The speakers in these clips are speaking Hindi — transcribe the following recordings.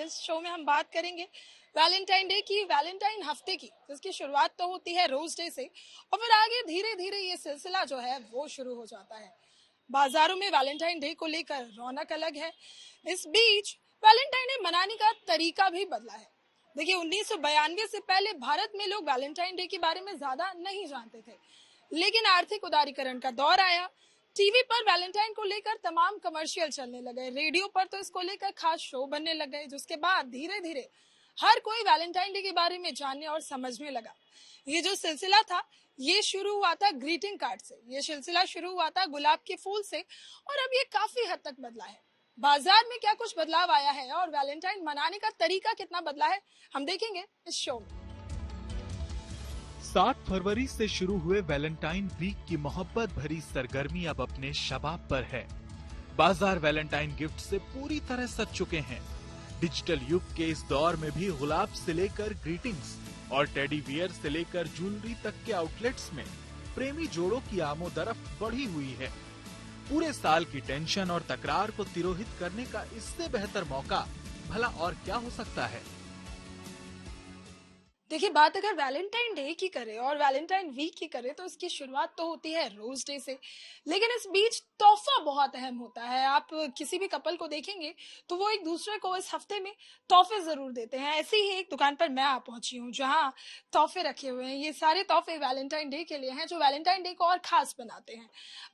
आज इस शो में हम बात करेंगे वैलेंटाइन डे की, वैलेंटाइन हफ्ते की, जिसकी शुरुआत तो होती है रोज डे से और फिर आगे धीरे धीरे ये सिलसिला जो है वो शुरू हो जाता है। बाजारों में वैलेंटाइन डे को लेकर रौनक अलग है। इस बीच वैलेंटाइन डे मनाने का तरीका भी बदला है। देखिए 1992 से पहले भारत में लोग वैलेंटाइन डे के बारे में ज्यादा नहीं जानते थे, लेकिन आर्थिक उदारीकरण का दौर आया। टीवी पर वैलेंटाइन को लेकर तमाम कमर्शियल चलने लगे, रेडियो पर तो इसको लेकर खास शो बनने लगे, जिसके बाद धीरे धीरे हर कोई वैलेंटाइन डे के बारे में जानने और समझने लगा। ये जो सिलसिला था ये शुरू हुआ था ग्रीटिंग कार्ड से, ये सिलसिला शुरू हुआ था गुलाब के फूल से और अब ये काफी हद तक बदला है। बाजार में क्या कुछ बदलाव आया है और वैलेंटाइन मनाने का तरीका कितना बदला है, हम देखेंगे इस शो में। 7 फरवरी से शुरू हुए वैलेंटाइन वीक की मोहब्बत भरी सरगर्मी अब अपने शबाब पर है। बाजार वैलेंटाइन गिफ्ट से पूरी तरह सज चुके हैं। डिजिटल युग के इस दौर में भी गुलाब से लेकर ग्रीटिंग्स और टेडी बियर से लेकर ज्वेलरी तक के आउटलेट्स में प्रेमी जोड़ों की आमोदरफ्त बढ़ी हुई है। पूरे साल की टेंशन और तकरार को तिरोहित करने का इससे बेहतर मौका भला और क्या हो सकता है। देखिए बात अगर वैलेंटाइन डे की करें और वैलेंटाइन वीक की करें तो इसकी शुरुआत तो होती है रोज डे से, लेकिन इस बीच तोहफा बहुत अहम होता है। आप किसी भी कपल को देखेंगे तो वो एक दूसरे को इस हफ्ते में तोहफे जरूर देते हैं। ऐसे ही एक दुकान पर मैं आ पहुंची हूँ जहाँ तोहफे रखे हुए हैं। ये सारे तोहफे वैलेंटाइन डे के लिए हैं, जो वैलेंटाइन डे को और खास बनाते हैं।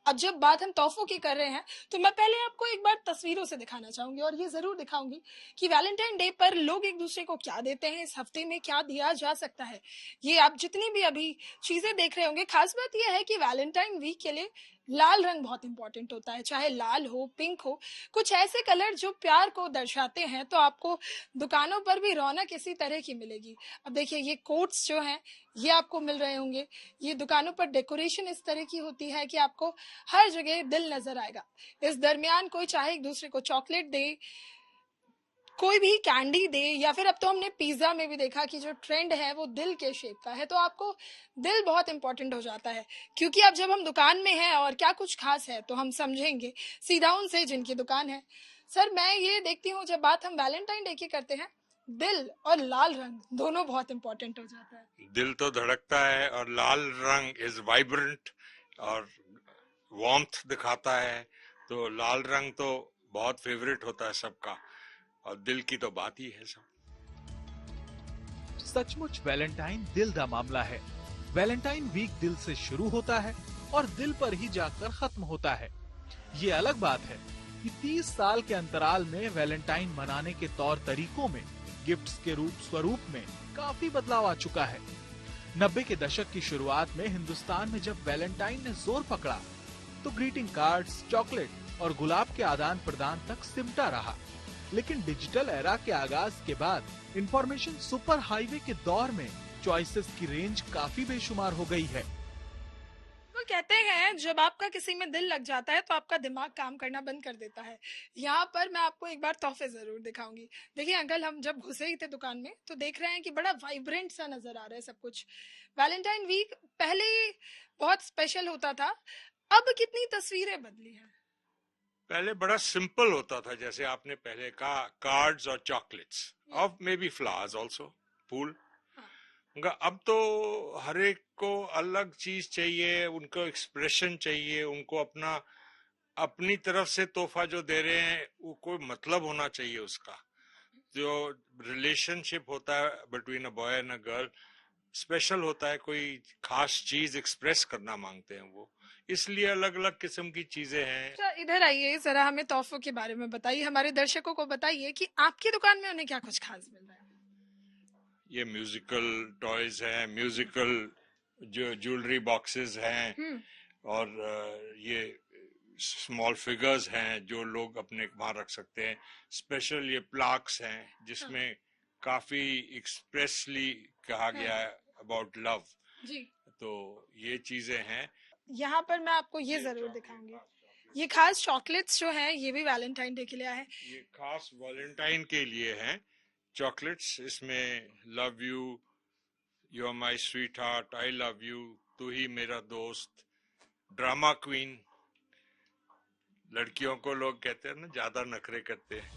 अब जब बात हम तोहफों की कर रहे हैं तो मैं पहले आपको एक बार तस्वीरों से दिखाना चाहूंगी और ये जरूर दिखाऊंगी कि वैलेंटाइन डे पर लोग एक दूसरे को क्या देते हैं, इस हफ्ते में क्या दिया जा सकता है। ये आप जितनी भी अभी चीजें देख रहे होंगे, खास बात यह है कि वैलेंटाइन वीक के लिए लाल रंग बहुत इंपॉर्टेंट होता है, चाहे लाल हो, पिंक हो, कुछ ऐसे कलर जो प्यार को दर्शाते हैं। तो आपको दुकानों पर भी रौनक इसी तरह की मिलेगी। अब देखिए ये कोट्स जो हैं ये आपको मिल रहे होंगे। ये दुकानों पर डेकोरेशन इस तरह की होती है कि आपको हर जगह दिल नजर आएगा। इस दरमियान कोई चाहे एक दूसरे को चॉकलेट दे, कोई भी कैंडी दे, या फिर अब तो हमने पिज्जा में भी देखा कि जो ट्रेंड है वो दिल के शेप का है, तो आपको दिल बहुत इंपॉर्टेंट हो जाता है। क्योंकि अब जब हम दुकान में हैं और क्या कुछ खास है तो हम समझेंगे सीधा उनसे जिनकी दुकान है। सर मैं ये देखती हूँ जब बात हम वैलेंटाइन डे की करते हैं, दिल और लाल रंग दोनों बहुत इंपॉर्टेंट हो जाता है। दिल तो धड़कता है और लाल रंग इज वाइब्रेंट और वार्मथ दिखाता है, तो लाल रंग तो बहुत फेवरेट होता है सबका और दिल की तो बात ही है सब। सचमुच वैलेंटाइन दिल का मामला है। वैलेंटाइन वीक दिल से शुरू होता है और दिल पर ही जाकर खत्म होता है। ये अलग बात है कि 30 साल के अंतराल में वैलेंटाइन मनाने के तौर तरीकों में, गिफ्ट्स के स्वरूप में काफी बदलाव आ चुका है। 90 के दशक की शुरुआत में हिंदुस्तान में जब वैलेंटाइन ने जोर पकड़ा तो ग्रीटिंग कार्ड्स, चॉकलेट और गुलाब के आदान प्रदान तक सिमटा रहा। लेकिन डिजिटल एरा के आगाज के बाद इंफॉर्मेशन सुपर हाईवे के दौर में चॉइसेस की रेंज काफी बेशुमार हो गई है। वो कहते हैं जब आपका किसी में दिल लग जाता है तो आपका दिमाग काम करना बंद कर देता है। यहाँ पर मैं आपको एक बार तोहफे जरूर दिखाऊंगी। देखिए अंकल, हम जब घुसे ही थे दुकान में तो देख रहे हैं कि बड़ा वाइब्रेंट सा नजर आ रहा है सब कुछ। वैलेंटाइन वीक पहले बहुत स्पेशल होता था, अब कितनी तस्वीरें बदली हैं। पहले बड़ा सिंपल होता था, जैसे आपने पहले कहा, कार्ड्स और चॉकलेट्स और मे बी फ्लावर्स आल्सो, फूल। अब तो हर एक को अलग चीज चाहिए, उनको एक्सप्रेशन चाहिए, उनको अपनी तरफ से तोहफा जो दे रहे हैं वो कोई मतलब होना चाहिए उसका। जो रिलेशनशिप होता है between a boy and a girl special होता है, कोई खास चीज एक्सप्रेस करना मांगते हैं वो, इसलिए अलग अलग किस्म की चीजें हैं। अच्छा इधर आइए, जरा हमें तोहफों के बारे में बताइए, हमारे दर्शकों को बताइए कि आपकी दुकान में उन्हें क्या कुछ खास मिल रहा है। ये म्यूजिकल टॉयज हैं, म्यूजिकल जो ज्वेलरी बॉक्सेस हैं और ये स्मॉल फिगर्स हैं जो लोग अपने वहां रख सकते हैं। स्पेशल ये प्लाक्स हैं जिसमें काफी एक्सप्रेसली कहा गया है अबाउट लव जी, तो ये चीजें हैं। यहाँ पर मैं आपको ये जरूर दिखाऊंगी, ये खास चॉकलेट्स जो हैं ये भी वैलेंटाइन डे के लिए है। ये खास वैलेंटाइन के लिए हैं चॉकलेट्स। इसमें love you, you are my sweetheart, I love you, तू ही मेरा दोस्त, ड्रामा क्वीन। लड़कियों को लोग कहते हैं ना ज्यादा नखरे करते हैं।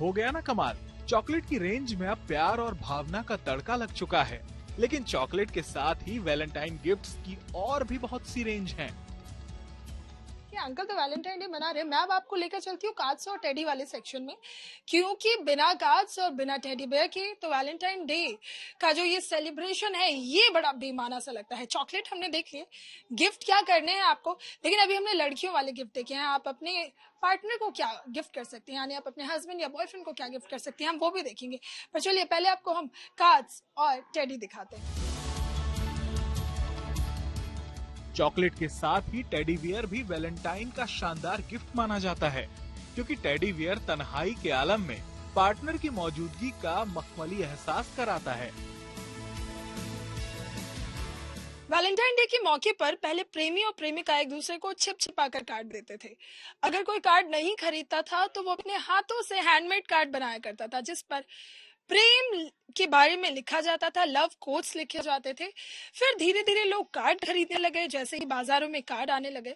हो गया ना कमाल। चॉकलेट की रेंज में अब प्यार और भावना का तड़का लग चुका है। लेकिन चॉकलेट के साथ ही वैलेंटाइन गिफ्ट्स की और भी बहुत सी रेंज हैं। अंकल तो वैलेंटाइन डे मना रहे हैं, मैं अब आपको लेकर चलती हूँ कार्ड्स और टेडी वाले सेक्शन में, क्योंकि बिना कार्ड्स और बिना टेडी बेयर के तो वैलेंटाइन डे का जो ये सेलिब्रेशन है ये बड़ा बेमाना सा लगता है। चॉकलेट हमने देख लिए, गिफ्ट क्या करने हैं आपको, लेकिन अभी हमने लड़कियों वाले गिफ्ट देखे हैं। आप अपने पार्टनर को क्या गिफ्ट कर सकते हैं, यानी आप अपने हस्बैंड या बॉयफ्रेंड को क्या गिफ्ट कर सकते हैं, हम वो भी देखेंगे। पर चलिए पहले आपको हम कार्ड्स और टेडी दिखाते हैं। चॉकलेट के साथ ही टेडी बियर भी वैलेंटाइन का शानदार गिफ्ट माना जाता है, क्योंकि टेडी बियर तन्हाई के आलम में पार्टनर की मौजूदगी का मखमली एहसास कराता है। वैलेंटाइन डे के मौके पर पहले प्रेमी और प्रेमिका एक दूसरे को छिप छिपा कर कार्ड देते थे। अगर कोई कार्ड नहीं खरीदता था तो वो अपने हाथों से हैंडमेड कार्ड बनाया करता था, जिस पर प्रेम के बारे में लिखा जाता था, लव कोट्स लिखे जाते थे। फिर धीरे धीरे लोग कार्ड खरीदने लगे, जैसे ही बाजारों में कार्ड आने लगे।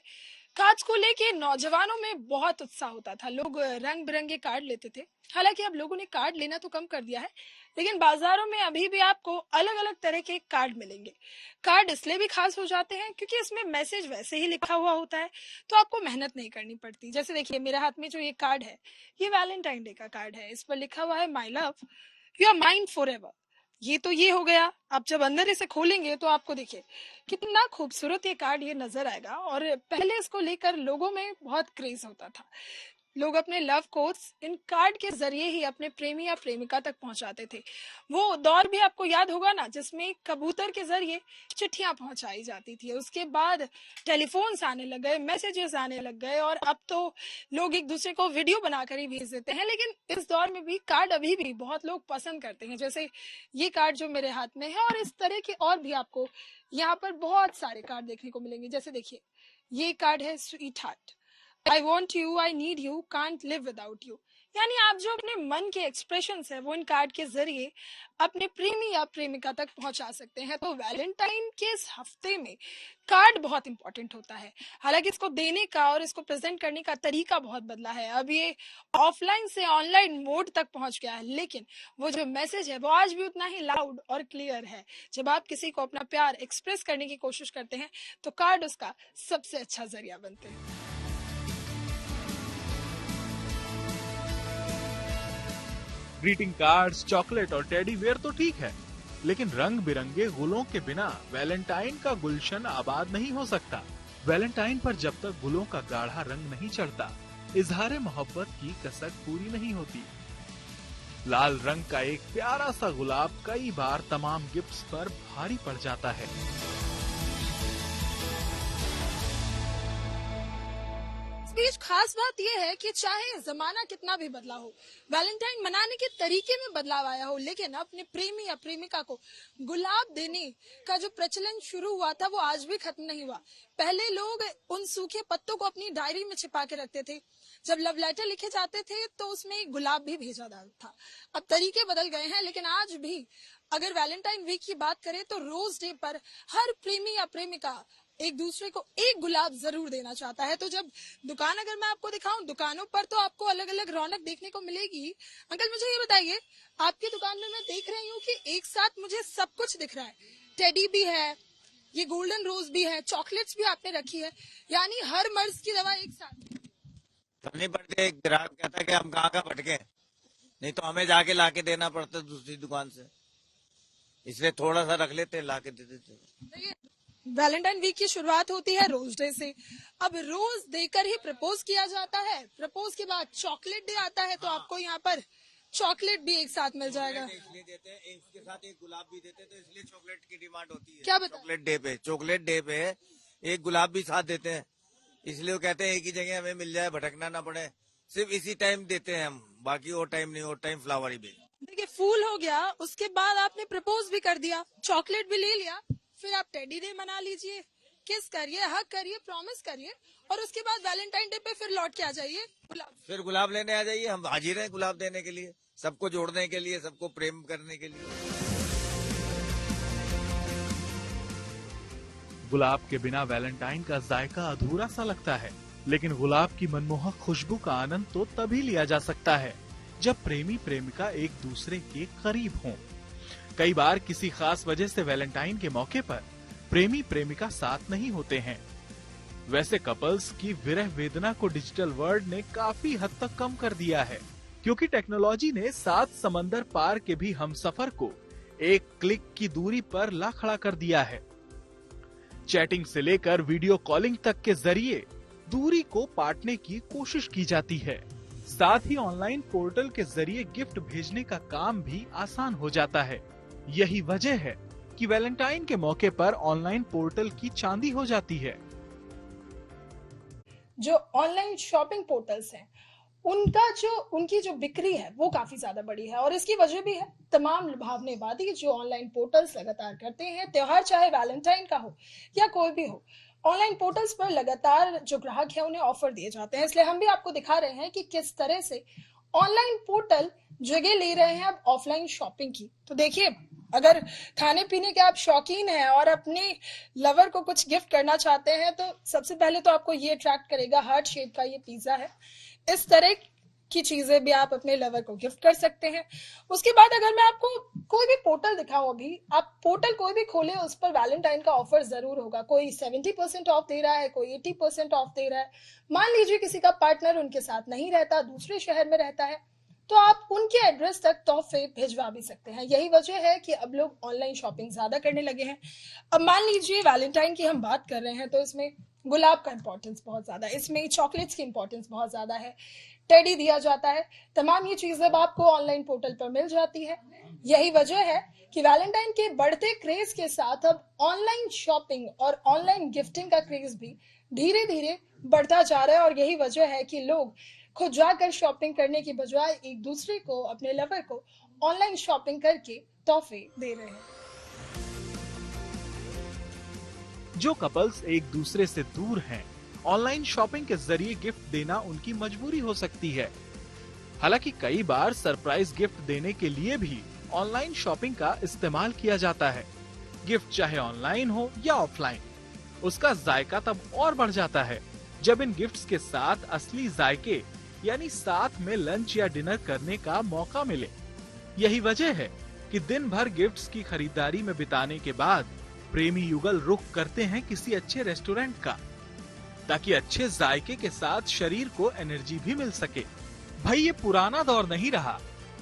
कार्ड्स को लेके नौजवानों में बहुत उत्साह होता था, लोग रंग बिरंगे कार्ड लेते थे। हालांकि अब लोगों ने कार्ड लेना तो कम कर दिया है, लेकिन बाजारों में अभी भी आपको अलग अलग तरह के कार्ड मिलेंगे। कार्ड इसलिए भी खास हो जाते हैं क्योंकि इसमें मैसेज वैसे ही लिखा हुआ होता है, तो आपको मेहनत नहीं करनी पड़ती। जैसे देखिए मेरे हाथ में जो ये कार्ड है, ये वैलेंटाइन डे का कार्ड है। इस पर लिखा हुआ है my love, you are mine forever. ये तो ये हो गया। आप जब अंदर इसे खोलेंगे तो आपको देखिए कितना खूबसूरत ये कार्ड ये नजर आएगा। और पहले इसको लेकर लोगों में बहुत क्रेज होता था। लोग अपने लव कोट्स इन कार्ड के जरिए ही अपने प्रेमी या प्रेमिका तक पहुंचाते थे। वो दौर भी आपको याद होगा ना, जिसमें कबूतर के जरिए चिट्ठियां पहुंचाई जाती थी। उसके बाद टेलीफोन्स आने लग गए, मैसेजेस आने लग गए, और अब तो लोग एक दूसरे को वीडियो बनाकर ही भेज देते हैं। लेकिन इस दौर में भी कार्ड अभी भी बहुत लोग पसंद करते हैं, जैसे ये कार्ड जो मेरे हाथ में है। और इस तरह के और भी आपको यहाँ पर बहुत सारे कार्ड देखने को मिलेंगे। जैसे देखिए ये कार्ड है sweet heart, I want you, I need you, can't live without you। यानी आप जो अपने मन के एक्सप्रेशंस है वो इन कार्ड के जरिए अपने प्रेमी या प्रेमिका तक पहुंचा सकते हैं। तो वैलेंटाइन के इस हफ्ते में कार्ड बहुत इंपॉर्टेंट होता है। हालांकि इसको देने का और इसको प्रेजेंट करने का तरीका बहुत बदला है। अब ये ऑफलाइन से ऑनलाइन मोड तक पहुंच गया है, लेकिन वो जो मैसेज है वो आज भी उतना ही लाउड और क्लियर है। जब आप किसी को अपना प्यार एक्सप्रेस करने की कोशिश करते हैं तो कार्ड उसका सबसे अच्छा जरिया बनते हैं। ग्रीटिंग कार्ड्स, चॉकलेट और टेडी बियर तो ठीक है, लेकिन रंग बिरंगे गुलों के बिना वैलेंटाइन का गुलशन आबाद नहीं हो सकता। वैलेंटाइन पर जब तक गुलों का गाढ़ा रंग नहीं चढ़ता, इजहार मोहब्बत की कसक पूरी नहीं होती। लाल रंग का एक प्यारा सा गुलाब कई बार तमाम गिफ्ट्स पर भारी पड़ जाता है। बीच खास बात यह है कि चाहे जमाना कितना भी बदला हो, वैलेंटाइन मनाने के तरीके में बदलाव आया हो, लेकिन अपने प्रेमी या प्रेमिका को गुलाब देने का जो प्रचलन शुरू हुआ था वो आज भी खत्म नहीं हुआ। पहले लोग उन सूखे पत्तों को अपनी डायरी में छिपा के रखते थे। जब लव लेटर लिखे जाते थे तो उसमें गुलाब भी भेजा जाता था। अब तरीके बदल गए हैं, लेकिन आज भी अगर वैलेंटाइन वीक की बात करें तो रोज डे पर हर प्रेमी या प्रेमिका एक दूसरे को एक गुलाब जरूर देना चाहता है। तो जब दुकान अगर मैं आपको दिखाऊं, दुकानों पर तो आपको अलग अलग रौनक देखने को मिलेगी। अंकल मुझे ये बताइए, आपकी दुकान में मैं देख रही हूँ कि एक साथ मुझे सब कुछ दिख रहा है। टेडी भी है, ये गोल्डन रोज भी है, चॉकलेट्स भी आपने रखी है, यानी हर मर्ज की दवा एक साथ। तो नहीं पड़ते, ग्राहक कहता है कि हम कहाँ भटके, नहीं तो हमें जाके लाके देना पड़ता दूसरी दुकान से, इसलिए थोड़ा सा रख लेते लाके दे देते। वैलेंटाइन वीक की शुरुआत होती है रोज डे से। अब रोज देकर ही प्रपोज किया जाता है, प्रपोज के बाद चॉकलेट डे आता है, तो आपको यहाँ पर चॉकलेट भी एक साथ मिल जाएगा। इसलिए देते हैं, उसके साथ एक गुलाब भी देते हैं, तो इसलिए चॉकलेट की डिमांड होती है। क्या बता? चॉकलेट डे पे एक गुलाब भी साथ देते हैं, इसलिए वो कहते हैं एक ही जगह हमें मिल जाए, भटकना ना पड़े। सिर्फ इसी टाइम देते हैं हम, बाकी और टाइम नहीं, और टाइम फ्लावर ही भी। देखिए फूल हो गया, उसके बाद आपने प्रपोज भी कर दिया, चॉकलेट भी ले लिया, फिर आप टेडी डे मना लीजिए, किस करिए, हग करिए, प्रॉमिस करिए, और उसके बाद वैलेंटाइन डे पे फिर लौट के आ जाइए गुलाब। फिर गुलाब लेने आ जाइए, हम हाजिर हैं गुलाब देने के लिए, सबको जोड़ने के लिए, सबको प्रेम करने के लिए। गुलाब के बिना वैलेंटाइन का जायका अधूरा सा लगता है, लेकिन गुलाब की मनमोहक खुशबू का आनंद तो तभी लिया जा सकता है जब प्रेमी प्रेमिका एक दूसरे के करीब हों। कई बार किसी खास वजह से वैलेंटाइन के मौके पर प्रेमी प्रेमिका साथ नहीं होते हैं। वैसे कपल्स की विरह वेदना को डिजिटल वर्ल्ड ने काफी हद तक कम कर दिया है, क्योंकि टेक्नोलॉजी ने 7 समंदर पार के भी हमसफर को एक क्लिक की दूरी पर ला खड़ा कर दिया है। चैटिंग से लेकर वीडियो कॉलिंग तक के जरिए दूरी को पाटने की कोशिश की जाती है। साथ ही ऑनलाइन पोर्टल के जरिए गिफ्ट भेजने का काम भी आसान हो जाता है। यही वजह है कि वैलेंटाइन के मौके पर ऑनलाइन पोर्टल की चांदी हो जाती है। जो ऑनलाइन शॉपिंग पोर्टल्स हैं, उनकी जो बिक्री है वो काफी ज्यादा बड़ी है, और इसकी वजह भी है तमाम लुभावनेबाजी जो ऑनलाइन पोर्टल्स लगातार करते हैं। त्योहार चाहे वैलेंटाइन का हो या कोई भी हो, ऑनलाइन पोर्टल्स पर लगातार जो ग्राहक है उन्हें ऑफर दिए जाते हैं। इसलिए हम भी आपको दिखा रहे हैं कि किस तरह से ऑनलाइन पोर्टल जगह ले रहे हैं अब ऑफलाइन शॉपिंग की। तो देखिए, अगर खाने पीने के आप शौकीन हैं और अपने लवर को कुछ गिफ्ट करना चाहते हैं, तो सबसे पहले तो आपको ये अट्रैक्ट करेगा, हार्ट शेप का ये पिज्जा है। इस तरह की चीजें भी आप अपने लवर को गिफ्ट कर सकते हैं। उसके बाद अगर मैं आपको कोई भी पोर्टल दिखाऊं, अभी आप पोर्टल कोई भी खोले, उस पर वैलेंटाइन का ऑफर जरूर होगा। कोई 70% ऑफ दे रहा है, कोई 80% ऑफ दे रहा है। मान लीजिए किसी का पार्टनर उनके साथ नहीं रहता, दूसरे शहर में रहता है, तो आप उनके एड्रेस तक तोहफे भिजवा भी सकते हैं। यही वजह है कि अब लोग ऑनलाइन शॉपिंग ज्यादा करने लगे हैं। अब मान लीजिए वैलेंटाइन की हम बात कर रहे हैं, तो इसमें गुलाब का इंपॉर्टेंस बहुत ज्यादा है, इसमें चॉकलेट्स की इंपॉर्टेंस बहुत ज्यादा है, टेडी दिया जाता है। तमाम ये चीजें अब आपको ऑनलाइन पोर्टल पर मिल जाती है। यही वजह है कि वैलेंटाइन के बढ़ते क्रेज के साथ अब ऑनलाइन शॉपिंग और ऑनलाइन गिफ्टिंग का क्रेज भी धीरे धीरे बढ़ता जा रहा है। और यही वजह है कि लोग खुद जाकर शॉपिंग करने की बजाय एक दूसरे को, अपने लवर को ऑनलाइन शॉपिंग करके तोहफे दे रहे हैं। जो कपल्स एक दूसरे से दूर हैं, ऑनलाइन शॉपिंग के जरिए गिफ्ट देना उनकी मजबूरी हो सकती है। हालांकि कई बार सरप्राइज गिफ्ट देने के लिए भी ऑनलाइन शॉपिंग का इस्तेमाल किया जाता है। गिफ्ट चाहे ऑनलाइन हो या ऑफलाइन, उसका जायका तब और बढ़ जाता है जब इन गिफ्ट्स के साथ असली जायके यानी साथ में लंच या डिनर करने का मौका मिले। यही वजह है कि दिन भर गिफ्ट्स की खरीदारी में बिताने के बाद प्रेमी युगल रुख करते हैं किसी अच्छे रेस्टोरेंट का, ताकि अच्छे जायके के साथ शरीर को एनर्जी भी मिल सके। भाई, ये पुराना दौर नहीं रहा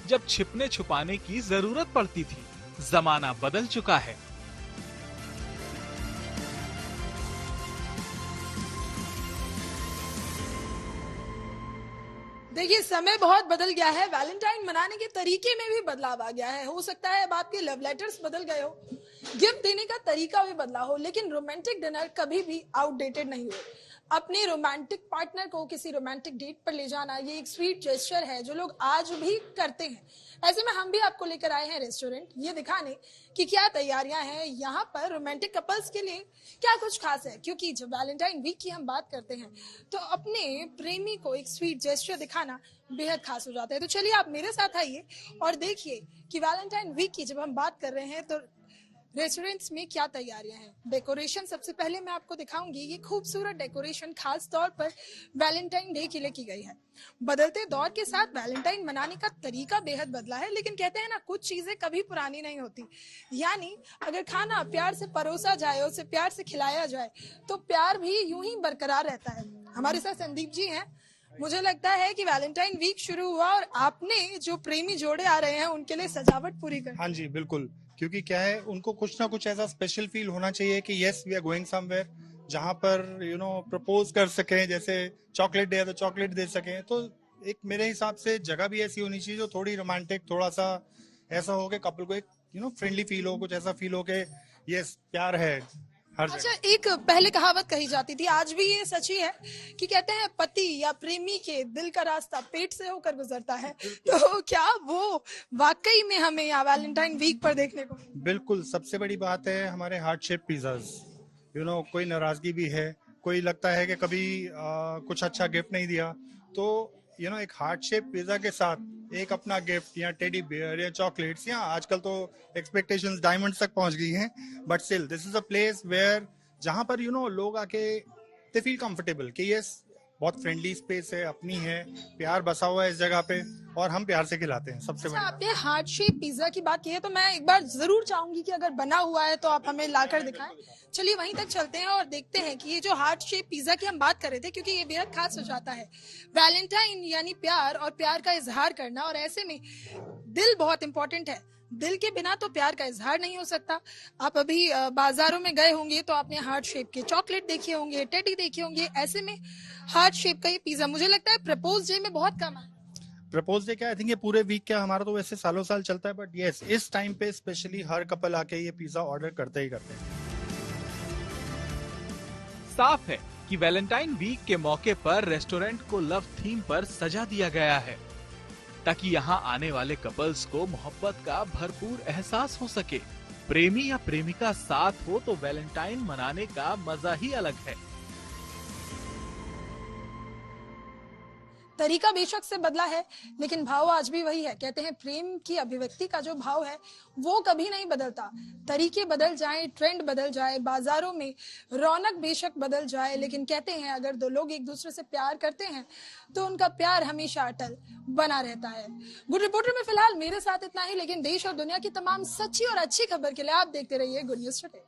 जब छिपने छुपाने की जरूरत पड़ती थी। जमाना बदल चुका है। देखिए, समय बहुत बदल गया है। वैलेंटाइन मनाने के तरीके में भी बदलाव आ गया है। हो सकता है अब आपके लव लेटर्स बदल गए हो, गिफ्ट देने का तरीका भी बदला हो, लेकिन रोमांटिक डिनर कभी भी आउटडेटेड नहीं हुए। अपने रोमांटिक पार्टनर को किसी रोमांटिक डेट पर ले जाना, ये एक स्वीट जेस्चर है जो लोग आज भी करते हैं। ऐसे में हम भी आपको लेकर आए हैं रेस्टोरेंट, ये दिखाने कि क्या तैयारियां हैं यहाँ पर रोमांटिक कपल्स के लिए, क्या कुछ खास है। क्योंकि जब वैलेंटाइन वीक की हम बात करते हैं, तो अपने प्रेमी को एक स्वीट जेस्चर दिखाना बेहद खास हो जाता है। तो चलिए आप मेरे साथ आइए और देखिए कि वैलेंटाइन वीक की जब हम बात कर रहे हैं तो रेस्टोरेंट्स में क्या तैयारियां हैं। डेकोरेशन सबसे पहले मैं आपको दिखाऊंगी। ये खूबसूरत डेकोरेशन खास तौर पर वैलेंटाइन डे के लिए की गई है। बदलते दौर के साथ वैलेंटाइन मनाने का तरीका बेहद बदला है, लेकिन कहते हैं ना, कुछ चीजें कभी पुरानी नहीं होती। यानी अगर खाना प्यार से परोसा जाए, उसे प्यार से खिलाया जाए, तो प्यार भी यूं ही बरकरार रहता है। हमारे साथ संदीप जी हैं। मुझे लगता है कि वैलेंटाइन वीक शुरू हुआ और आपने जो प्रेमी जोड़े आ रहे हैं उनके लिए सजावट पूरी कर। हाँ जी, बिल्कुल। क्योंकि क्या है, उनको कुछ ना कुछ ऐसा स्पेशल फील होना चाहिए कि yes we are going somewhere, जहां पर प्रपोज कर सकें। जैसे चॉकलेट डे है तो चॉकलेट दे सकें। तो एक मेरे हिसाब से जगह भी ऐसी होनी चाहिए जो थोड़ी रोमांटिक, थोड़ा सा ऐसा हो कि कपल को एक फ्रेंडली फील हो, कुछ ऐसा फील हो कि यस प्यार है हर अच्छा, एक पहले कहावत कही जाती थी, आज भी ये सच ही है, कि कहते हैं पति या प्रेमी के दिल का रास्ता पेट से होकर गुजरता है। तो क्या वो वाकई में हमें यहाँ वैलेंटाइन वीक पर देखने को? बिल्कुल। सबसे बड़ी बात है हमारे हार्ट शेप पिज्जाज। कोई नाराजगी भी है, कोई लगता है कि कभी कुछ अच्छा गिफ्ट नहीं दिया, तो एक हार्ट शेप पिज्जा के साथ एक अपना गिफ्ट या टेडी बियर या चॉकलेट्स, या आजकल तो एक्सपेक्टेशंस डायमंड्स तक पहुंच गई हैं, but still this is a place where जहां पर लोग आके दे फील कंफर्टेबल कि यस बहुत फ्रेंडली स्पेस है, अपनी है, प्यार बसा हुआ है इस जगह पे, और हम प्यार से खिलाते हैं, सबसे अच्छा, बड़ी आपने हार्ट शेप पिज्जा की बात की है तो मैं एक बार जरूर चाहूंगी कि अगर बना हुआ है तो आप हमें लाकर दिखाएं। चलिए वहीं तक चलते हैं और देखते हैं कि ये जो हार्ट शेप पिज्जा की हम बात कर रहे थे, क्योंकि ये बेहद खास हो जाता है। वैलेंटाइन यानी प्यार और प्यार का इजहार करना, और ऐसे में दिल बहुत इंपॉर्टेंट है। दिल के बिना तो प्यार का इजहार नहीं हो सकता। आप अभी बाजारों में गए होंगे तो आपने हार्ट शेप के चॉकलेट देखे होंगे, टेडी देखे होंगे, ऐसे में हार्ट शेप का ये पिज्जा मुझे लगता है प्रपोज डे में बहुत कम है। प्रपोज डे क्या, आई थिंक ये पूरे वीक क्या, हमारा तो वैसे सालों साल चलता है, बट यस इस टाइम पे स्पेशली हर कपल आके ये पिज्जा ऑर्डर करते ही करते हैं। साफ है कि वैलेंटाइन वीक के मौके पर रेस्टोरेंट को लव थीम पर सजा दिया गया है, ताकि यहाँ आने वाले कपल्स को मोहब्बत का भरपूर एहसास हो सके। प्रेमी या प्रेमिका साथ हो तो वैलेंटाइन मनाने का मजा ही अलग है। तरीका बेशक से बदला है, लेकिन भाव आज भी वही है। कहते हैं प्रेम की अभिव्यक्ति का जो भाव है वो कभी नहीं बदलता। तरीके बदल जाएं, ट्रेंड बदल जाए, बाजारों में रौनक बेशक बदल जाए, लेकिन कहते हैं अगर दो लोग एक दूसरे से प्यार करते हैं तो उनका प्यार हमेशा अटल बना रहता है। गुड रिपोर्टर में फिलहाल मेरे साथ इतना ही, लेकिन देश और दुनिया की तमाम सच्ची और अच्छी खबर के लिए आप देखते रहिए गुड न्यूज टुडे।